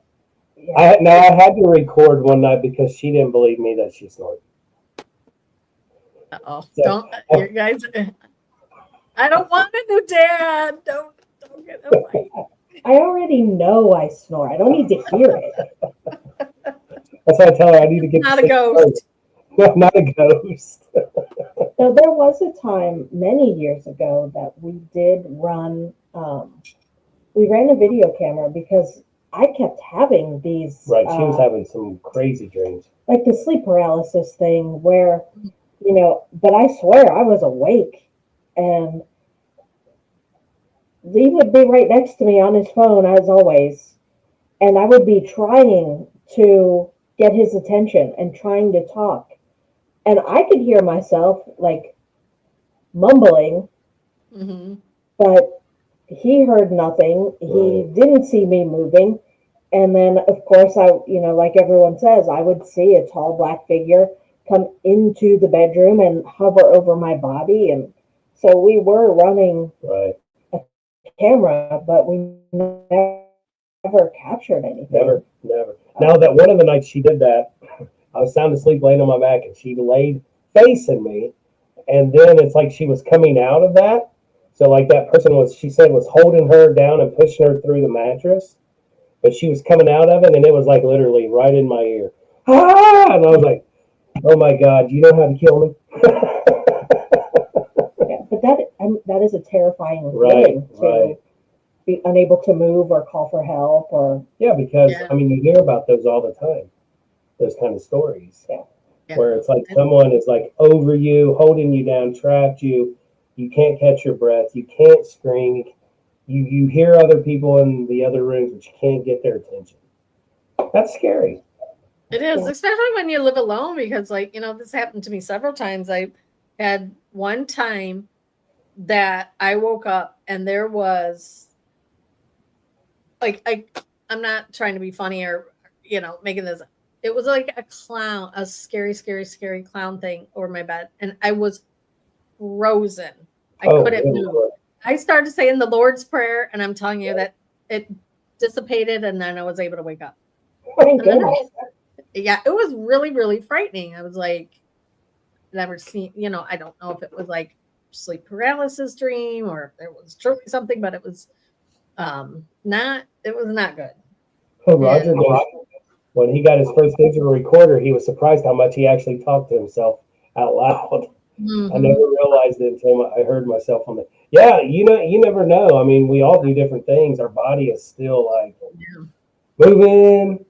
Yeah. I had to record one night because she didn't believe me that she snored. Uh-oh. You guys, I don't want a new dad. Don't get a fight. I already know I snore. I don't need to hear it. That's why I tell her I need to get not a ghost. No, not a ghost. So there was a time many years ago that we did run. We ran a video camera because I kept having these. Right, she was having some crazy dreams, like the sleep paralysis thing, where But I swear I was awake, and Lee would be right next to me on his phone as always, and I would be trying to get his attention and trying to talk. And I could hear myself like mumbling, but he heard nothing. He didn't see me moving. And then, of course, I, like everyone says, I would see a tall black figure come into the bedroom and hover over my body. And so we were running a camera, but we never captured anything. Never. Now that one of the nights she did that, I was sound asleep laying on my back, and she laid facing me, and then it's like she was coming out of that. So like that person she said was holding her down and pushing her through the mattress, but she was coming out of it, and it was like literally right in my ear. Ah! And I was like, oh my God, do you know how to kill me? Yeah, but that is a terrifying feeling to be unable to move or call for help or. Yeah, because I mean, you hear about those all the time. Those kind of stories where it's like someone is like over you, holding you down, trapped you. You can't catch your breath. You can't scream. You hear other people in the other rooms, but you can't get their attention. That's scary. It is, especially when you live alone, because this happened to me several times. I had one time that I woke up and there was I'm not trying to be funny or, making this. It was like a clown, a scary, scary, scary clown thing over my bed. And I was frozen. I couldn't move. I started saying the Lord's Prayer, and I'm telling you that it dissipated, and then I was able to wake up. Thank goodness. Yeah, it was really, really frightening. I was like, never seen, I don't know if it was like sleep paralysis dream or if it was truly something, but it was not good. Oh, Roger, when he got his first digital recorder, he was surprised how much he actually talked to himself out loud. I never realized it until I heard myself on the. Yeah, you never know. I mean, we all do different things. Our body is still like moving.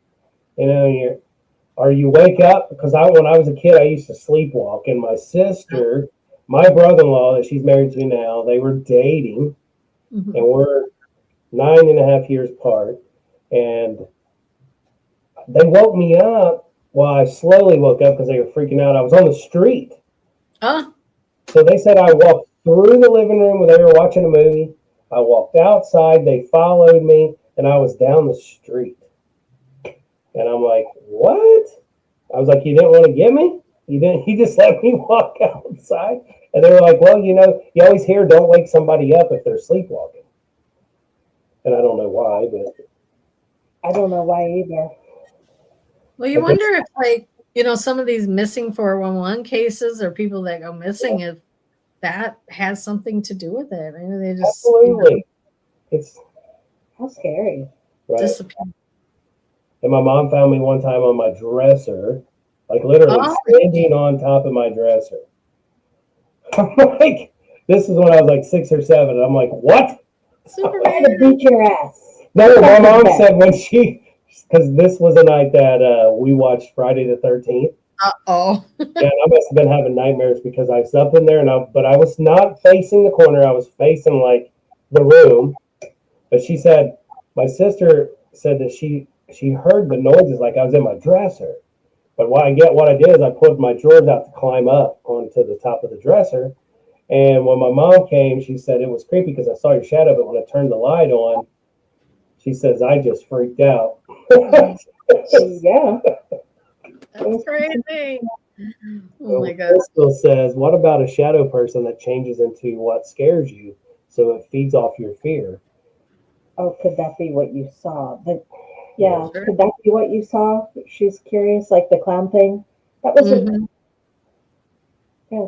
Or you wake up, because when I was a kid, I used to sleepwalk, and my sister, my brother-in-law that she's married to now, they were dating, and 9.5 years apart, and they woke me up. Well, I slowly woke up because they were freaking out. I was on the street. Oh, So they said I walked through the living room where they were watching a movie. I walked outside. They followed me, and I was down the street. And I'm like, what? I was like, you didn't want to get me? You didn't? You just let me walk outside? And they were like, well, you always hear don't wake somebody up if they're sleepwalking. And I don't know why, but I don't know why either. well, you wonder if, like, some of these missing 411 cases or people that go missing, if that has something to do with it. Maybe they just absolutely, it's how scary. Right. Disappear. And my mom found me one time on my dresser, like literally standing on top of my dresser. I'm like, this is when I was like 6 or 7. I'm like, what? Superman to beat your ass. No, my mom said when because this was a night that we watched Friday the 13th. Uh-oh. Yeah, I must have been having nightmares because I was up in there, but I was not facing the corner. I was facing like the room. But she said, my sister said that she heard the noises like I was in my dresser. But what I did is I pulled my drawers out to climb up onto the top of the dresser. And when my mom came, she said it was creepy because I saw your shadow, but when I turned the light on, she says I just freaked out. Yeah. That's crazy. Oh my God. Crystal says, what about a shadow person that changes into what scares you so it feeds off your fear? Oh, could that be what you saw? But yeah, Sure. could that be what you saw? She's curious, like the clown thing. That was yeah.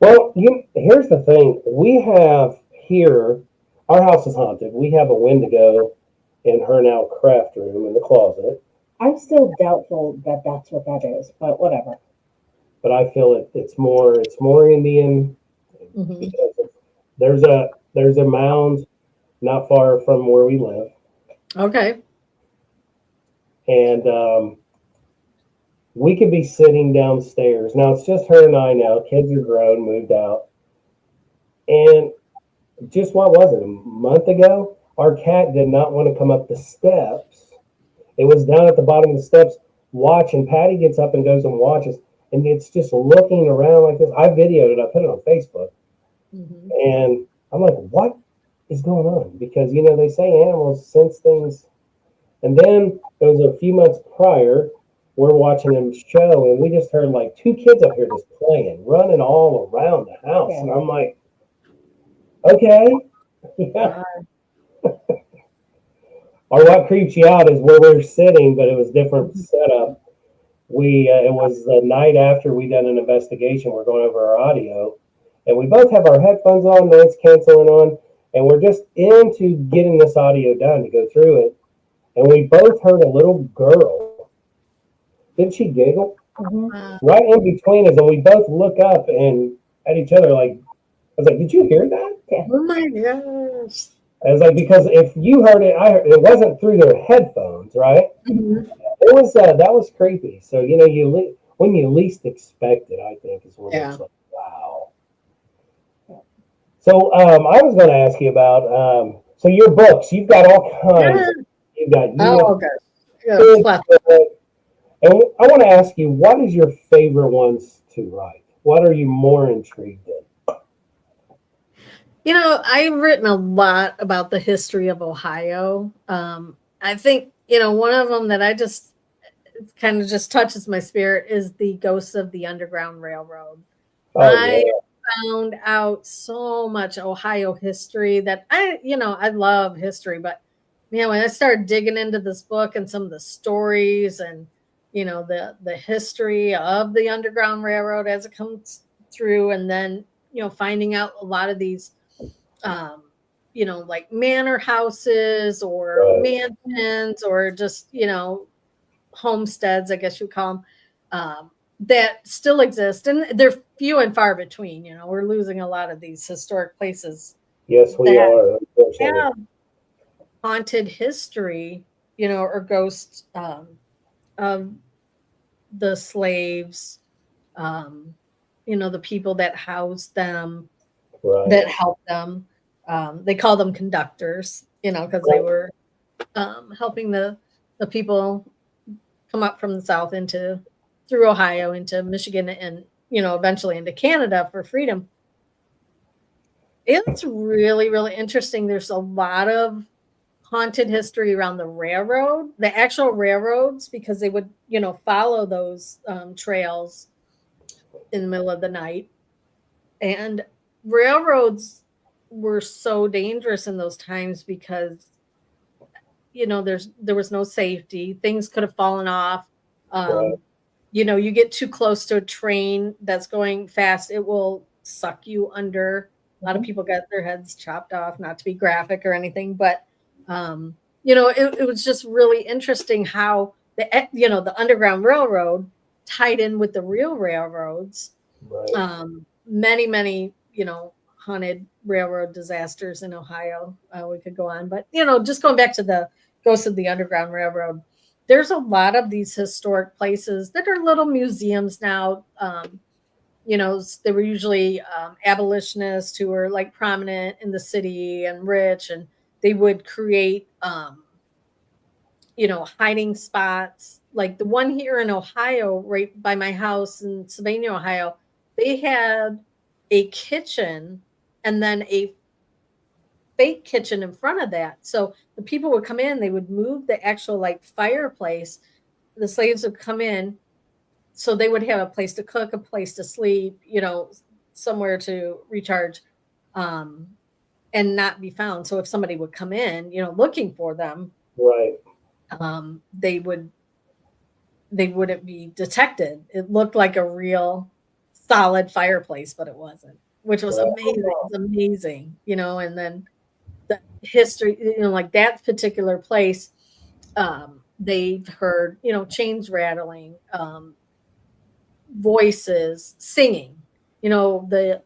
Well, here's the thing. We have here, our house is haunted. We have a Wendigo in her now craft room in the closet. I'm still doubtful that that's what that is, but whatever. But I feel it's more Indian. Mm-hmm. There's a mound not far from where we live. Okay. And we could be sitting downstairs. Now it's just her and I now. Kids are grown, moved out. And just what was it? A month ago, our cat did not want to come up the steps. It was down at the bottom of the steps watching. Patty gets up and goes and watches. And it's just looking around like this. I videoed it. I put it on Facebook. Mm-hmm. And I'm like, what is going on? Because, they say animals sense things. And then it was a few months prior, we're watching a show, and we just heard like 2 kids up here just playing, running all around the house. Yeah. And I'm like, okay. Yeah. Or what creeps you out is where we're sitting, but it was different setup. It was the night after we done an investigation. We're going over our audio, and we both have our headphones on, noise canceling on, and we're just into getting this audio done to go through it. And we both heard a little girl. Didn't she giggle? Mm-hmm. Right in between us, and we both look up and at each other like, I was like, did you hear that? Yeah. Oh my gosh. I was like, because if you heard it, it wasn't through their headphones, right? Mm-hmm. It was that was creepy. So when you least expect it, I think is when it's like, wow. So I was going to ask you about so your books. You've got all kinds. You've got and I want to ask you, what is your favorite ones to write? What are you more intrigued in? I've written a lot about the history of Ohio. I think, one of them that I just kind of just touches my spirit is the Ghosts of the Underground Railroad. I found out so much Ohio history that I love history, but when I started digging into this book and some of the stories and the history of the Underground Railroad as it comes through, and then finding out a lot of these like manor houses or mansions or just homesteads, I guess you call them, that still exist, and they're few and far between. We're losing a lot of these historic places. Yes, we are. Have haunted history, or ghosts of the slaves, the people that housed them, that helped them. They call them conductors. because they were helping the people come up from the South through Ohio into Michigan and, eventually into Canada for freedom. It's really, really interesting. There's a lot of haunted history around the actual railroads, because they would, follow those trails in the middle of the night. And railroads were so dangerous in those times because, there was no safety. Things could have fallen off. Right. You get too close to a train that's going fast, it will suck you under. A lot of people got their heads chopped off, not to be graphic or anything, but it was just really interesting how the Underground Railroad tied in with the real railroads. Right. Many, haunted railroad disasters in Ohio. We could go on, but just going back to the ghosts of the Underground Railroad, there's a lot of these historic places that are little museums now. They were usually abolitionists who were like prominent in the city and rich, and they would create, hiding spots. Like the one here in Ohio, right by my house in Sylvania, Ohio, they had a kitchen and then a fake kitchen in front of that. So the people would come in, they would move the actual like fireplace. The slaves would come in, so they would have a place to cook, a place to sleep, somewhere to recharge, and not be found. So if somebody would come in, looking for them, Right. They wouldn't be detected. It looked like a real solid fireplace, but it wasn't, which was amazing. It was amazing, and then the history, like that particular place, they've heard, chains rattling, voices singing, the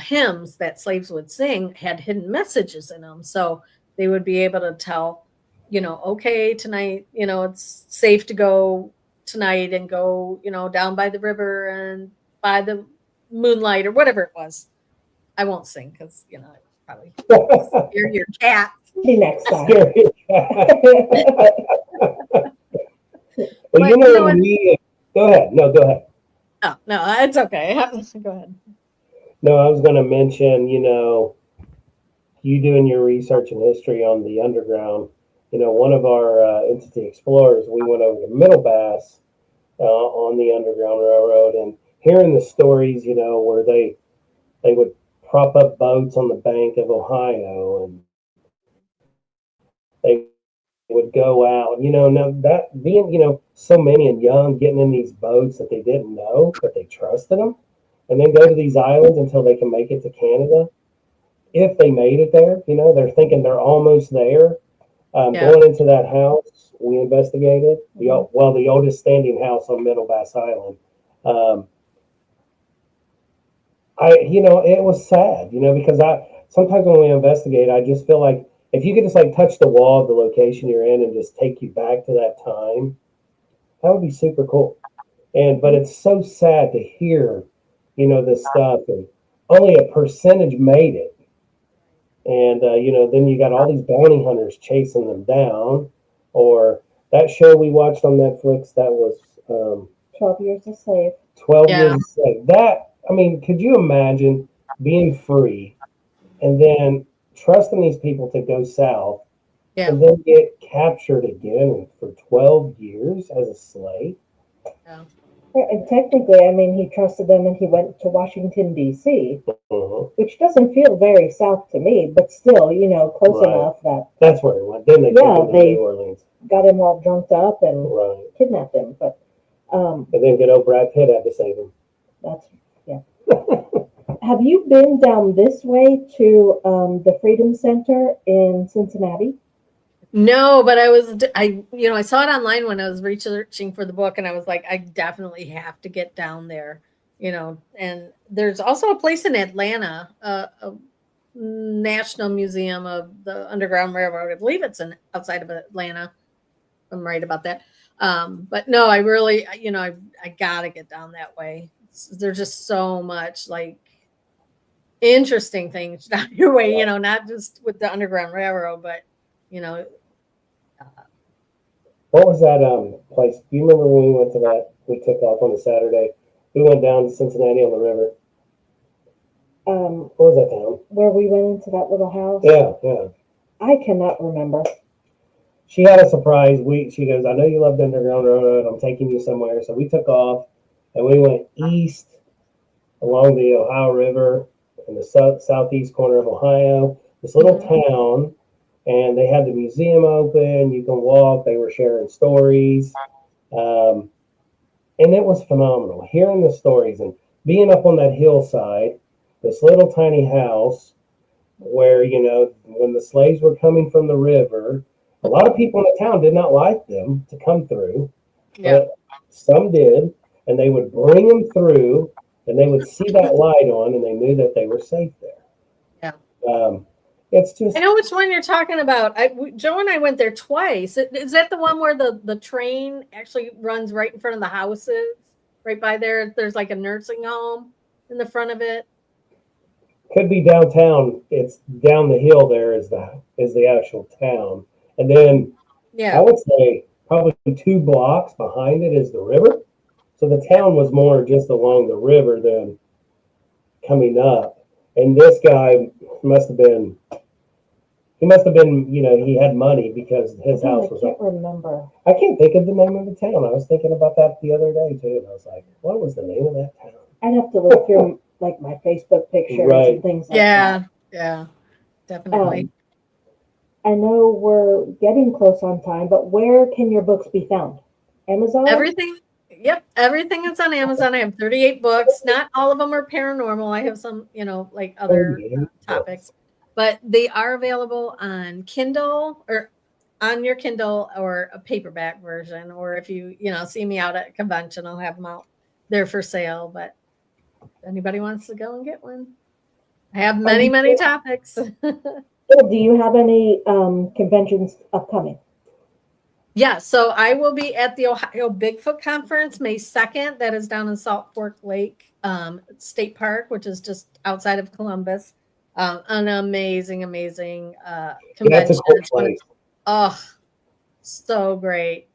hymns that slaves would sing had hidden messages in them. So they would be able to tell, okay, tonight, it's safe to go tonight and go, down by the river and by the moonlight or whatever it was. I won't sing because, probably scare your cat. Maybe next time. Well, go ahead. No, go ahead. Oh, no, it's okay. Go ahead. No, I was going to mention, you doing your research and history on the underground. One of our entity explorers, we went over to Middle Bass on the Underground Railroad, and hearing the stories, where they would prop up boats on the bank of Ohio, and they would go out. Now that being, so many and young, getting in these boats that they didn't know, but they trusted them, and then go to these islands until they can make it to Canada. If they made it there, they're thinking they're almost there. Going into that house, we investigated the oldest standing house on Middle Bass Island. It was sad, because sometimes when we investigate, I just feel like if you could just like touch the wall of the location you're in and just take you back to that time, that would be super cool. But it's so sad to hear, this stuff, and only a percentage made it. And, then you got all these bounty hunters chasing them down. Or that show we watched on Netflix, that was 12 Years a Slave. 12 Years a Slave. Could you imagine being free and then trusting these people to go south and then get captured again for 12 years as a slave? Yeah. And technically, he trusted them and he went to Washington, D.C., which doesn't feel very south to me, but still, close enough that... That's where he went. Then they took him to New Orleans. Got him all drunked up and kidnapped him. But and then good old Brad Pitt had to save him. Have you been down this way to the Freedom Center in Cincinnati? No, but I saw it online when I was researching for the book, and I was like, I definitely have to get down there, and there's also a place in Atlanta, a National Museum of the Underground Railroad. I believe it's outside of Atlanta. I'm right about that. But no, I really, I gotta get down that way. There's just so much like interesting things down your way, you know, not just with the Underground Railroad, but, you know, What was that place? Do you remember when we went to that? We took off on a Saturday. We went down to Cincinnati on the river. What was that town? Where we went into that little house? Yeah, yeah. I cannot remember. She had a surprise. She goes, I know you love the Underground Railroad. I'm taking you somewhere. So we took off and we went east along the Ohio River in the southeast corner of Ohio. This little town, and they had the museum open. You can walk. They were sharing stories. And it was phenomenal. Hearing the stories and being up on that hillside, this little tiny house where, you know, when the slaves were coming from the river, a lot of people in the town did not like them to come through, but some did, and they would bring them through, and they would see that light on, and they knew that they were safe there. Yeah. It's just. I know which one you're talking about. Joe and I went there twice. Is that the one where the train actually runs right in front of the houses? Right by there, there's like a nursing home in the front of it. Could be downtown. It's down the hill. There is the actual town, and then I would say probably 2 blocks behind it is the river. So the town was more just along the river than coming up. And this guy must have been, you know, he had money because his house was. I can't remember. I can't think of the name of the town. I was thinking about that the other day too. And I was like, what was the name of that town? I'd have to look through like my Facebook pictures and things like that. Yeah, definitely. I know we're getting close on time, but where can your books be found? Amazon? Everything. Yep, everything is on Amazon. I have 38 books. Not all of them are paranormal. I have some, you know, like other topics, but they are available on Kindle or on your Kindle or a paperback version. Or if you know, see me out at a convention, I'll have them out there for sale. But if anybody wants to go and get one, I have many topics. Do you have any conventions upcoming? Yeah, so I will be at the Ohio Bigfoot Conference May 2nd. That is down in Salt Fork Lake State Park, which is just outside of Columbus. An amazing convention. That's a cool place. Oh, so great.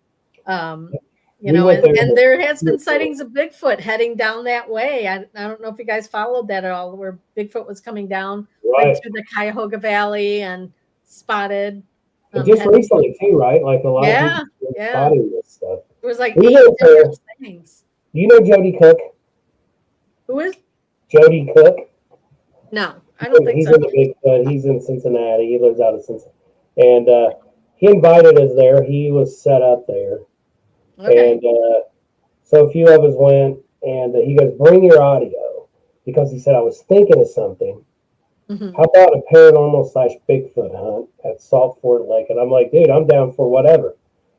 You know, and there has been sightings of Bigfoot heading down that way. I don't know if you guys followed that at all, where Bigfoot was coming down right through the Cuyahoga Valley and spotted. Just recently too, right? Like a lot of people spotting this stuff. It was like 8 different things. Do you know Jody Cook? Who is? Jody Cook. No, I don't think he's so. In the Bigfoot. He's in Cincinnati. He lives out of Cincinnati. And he invited us there. He was set up there. Okay. And so a few of us went, and he goes, bring your audio. Because he said, I was thinking of something. How about a paranormal / Bigfoot hunt at Salt Fork Lake? And I'm like, dude, I'm down for whatever.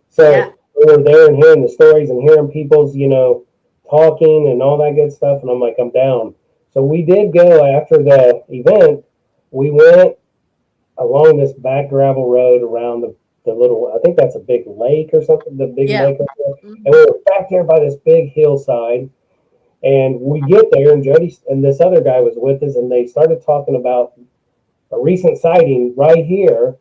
So we were there and hearing the stories and hearing people's, you know, talking and all that good stuff. And I'm like, I'm down. So we did go after the event. We went along this back gravel road around the little, I think that's a big lake or something, the big lake. And we were back there by this big hillside. And we get there, and Jody and this other guy was with us, and they started talking about a recent sighting right here.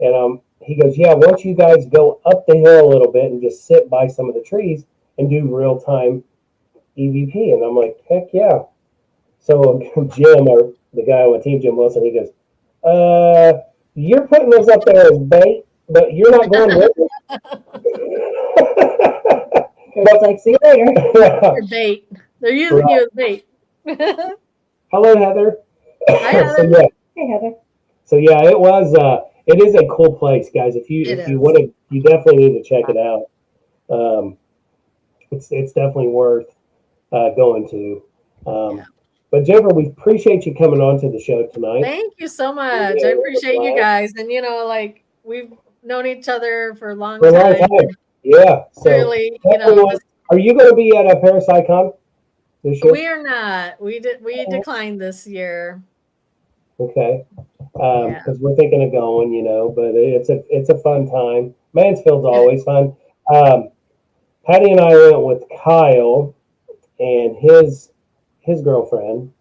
And he goes, yeah, why don't you guys go up the hill a little bit and just sit by some of the trees and do real-time EVP? And I'm like, heck yeah. So Jim, or the guy on my team, Jim Wilson, he goes, you're putting those up there as bait, but you're not going with it. It's like, see you later. You're bait. They're using you as bait. Hello, Heather. Hi, Heather. Hey, Heather. So yeah, it is a cool place, guys. If you want to, you definitely need to check it out. It's definitely worth going to. But Jennifer, we appreciate you coming on to the show tonight. Thank you so much. I appreciate you guys, and you know, like we've known each other for a long time. Yeah. So really, you know, are you going to be at a Parapsychon this year? We are not. We declined this year. Okay. Because we're thinking of going, you know, but it's a fun time. Mansfield's always fun. Patty and I went with Kyle and his girlfriend,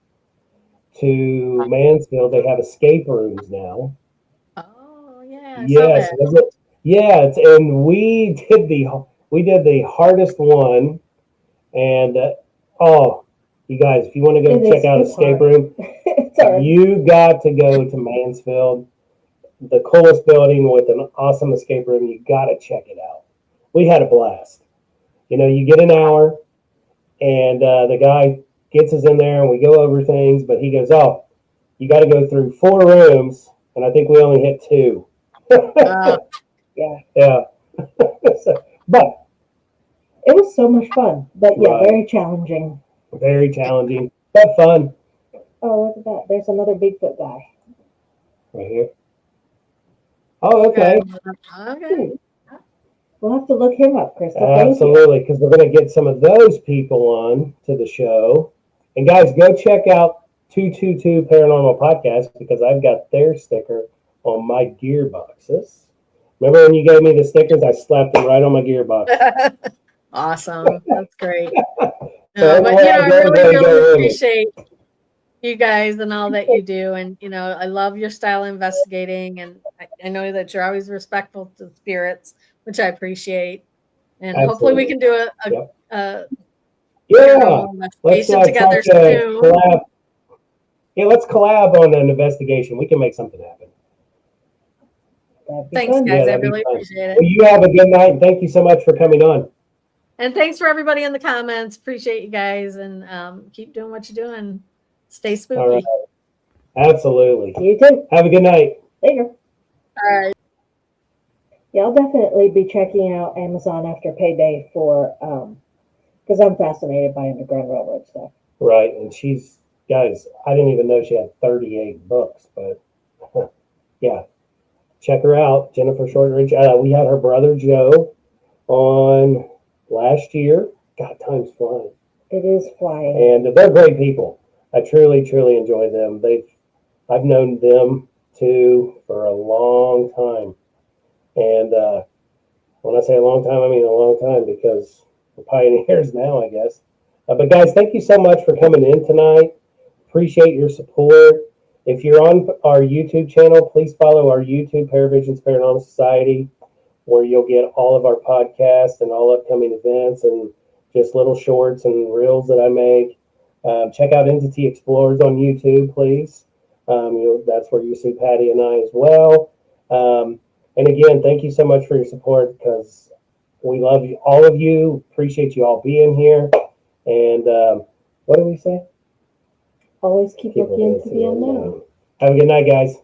to Mansfield, they have escape rooms now. Oh yeah, I saw Yes, that. was it? Yeah, and we did the hardest one, and oh, you guys, if you want to go check out escape room, you got to go to Mansfield, the coolest building with an awesome escape room. You got to check it out. We had a blast. You get an hour, and the guy gets us in there, and we go over things, but he goes, "Oh, you got to go through 4 rooms," and I think we only hit 2. Yeah. But it was so much fun. But yeah, Right. very challenging. Very challenging, but fun. Oh, look at that. There's another Bigfoot guy. Right here. Oh, okay. Okay. We'll have to look him up, Crystal. Absolutely, because we're going to get some of those people on to the show. And guys, go check out 222 Paranormal Podcast because I've got their sticker on my gearboxes. Remember when you gave me the stickers? I slapped them right on my gearbox. Awesome. That's great. So But I really appreciate you guys and all that you do. And, I love your style of investigating. And I know that you're always respectful to spirits, which I appreciate. And hopefully we can do a let's together soon. Collab. Yeah, let's collab on an investigation. We can make something happen. Thanks, guys. I really appreciate it. Well, you have a good night, and thank you so much for coming on. And thanks for everybody in the comments. Appreciate you guys, and keep doing what you're doing. Stay spooky. All right. Absolutely. You too. Have a good night. Later. All right. Yeah, I'll definitely be checking out Amazon after payday for because I'm fascinated by Underground Railroad stuff. Right, and guys, I didn't even know she had 38 books, but yeah, check her out, Jennifer Shortridge. We had her brother Joe on last year. God, time's flying. It is flying. And they're great people. I truly, truly enjoy them. I've known them too for a long time. And when I say a long time, I mean a long time because we're pioneers now, I guess. But guys, thank you so much for coming in tonight. Appreciate your support. If you're on our YouTube channel, please follow our YouTube, Paravisions Paranormal Society, where you'll get all of our podcasts and all upcoming events and just little shorts and reels that I make. Check out Entity Explorers on YouTube, please. That's where you see Patty and I as well. And again, thank you so much for your support because we love you, all of you. Appreciate you all being here. And what do we say? Always keep looking into the unknown. Have a good night, guys.